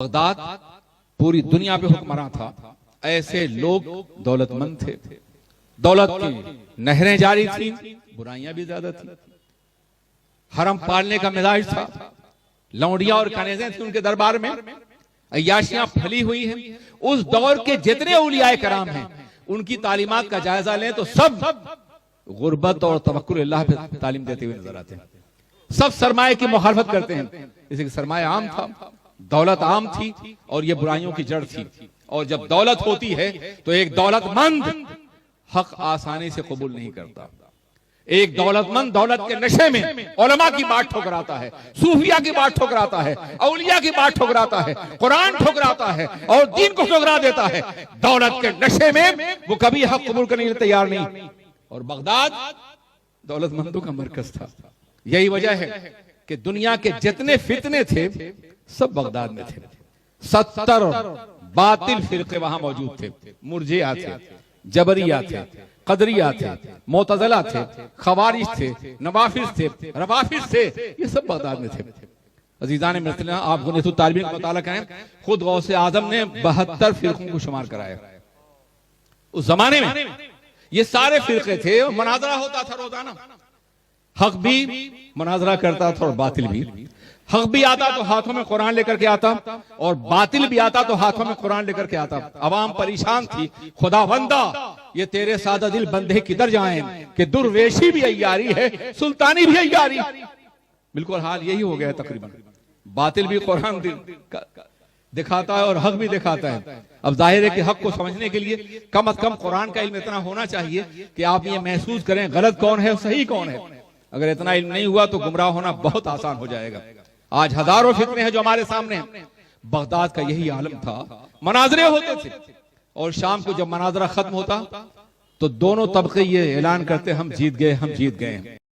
Baghdad पूरी दुनिया पे हुक्मरान था। ऐसे लोग दौलतमंद थे, दौलत की नहरें जारी थी, बुराइयां भी ज्यादा थी। हरम पालने का मिजाज था, लौंडियां और कनेजें थी उनके दरबार में, अय्याशियां फैली हुई हैं। उस दौर के जितने औलियाए कराम हैं उनकी तालीमात का जायजा लें तो सब गुर्बत और तवक्कुल अल्लाह पे तालीम देते हुए नजर आते हैं। सब सरमाए की मुखालफत करते हैं, जैसे कि सरमाया आम था, दौलत आम थी और ये बुराइयों की जड़ थी। और जब दौलत होती है तो एक दौलतमंद हक आसानी से कबूल नहीं करता। एक दौलतमंद दौलत के नशे में उलमा की बात ठुकराता है, सूफिया की बात ठुकराता है, औलिया की बात ठुकराता है, कुरान ठुकराता है और दीन को ठुकरा देता है। दौलत के नशे में वो कभी हक कबूल करने के लिए तैयार नहीं। और बगदाद दौलतमंदों का मरकज था। यही वजह है कि दुनिया के जितने फितने थे सब बगदाद में थे। 70 बातिल फिरके वहां मौजूद थे। मुर्जिया थे, जबरिया थे, कदरिया थे, मोतज़िला थे, खवारिज थे, नवाफिज थे, रवाफिज थे, ये सब बगदाद में थे। अजीजान मिर्सला, आप गुनीतुत तालिबीन का मुताला करें, खुद गौसे आजम ने 72 फिरकों को शुमार कराया। उस जमाने में ये सारे फिरके थे, मुनाजरा होता था रोजाना। हक भी मुनाजरा करता था और बातिल भी। हक भी आता तो हाथों में कुरान लेकर के आता और बातिल भी आता तो हाथों में कुरान लेकर के आता। अवाम परेशान थी, खुदावंदा ये तेरे सादा दिल बंदे किधर जाएं कि दुर्वेशी भी अय्यारी है, सुल्तानी भी अय्यारी। बिल्कुल हाल यही हो गया तकरीबन। बातिल भी कुरान दिखाता है और हक भी दिखाता है। अब जाहिर है कि हक को समझने के लिए कम से कम कुरान का इल्म इतना होना चाहिए कि आप ये महसूस करें गलत कौन है और सही कौन है। अगर इतना इल्म नहीं हुआ तो गुमराह होना बहुत आसान हो जाएगा। आज हजारों फितने हैं जो हमारे सामने हैं। बगदाद का यही आलम था, मनाजरे होते थे और शाम को जब मनाजरा खत्म होता तो दोनों तबके ये ऐलान करते हम जीत गए, हम जीत गए।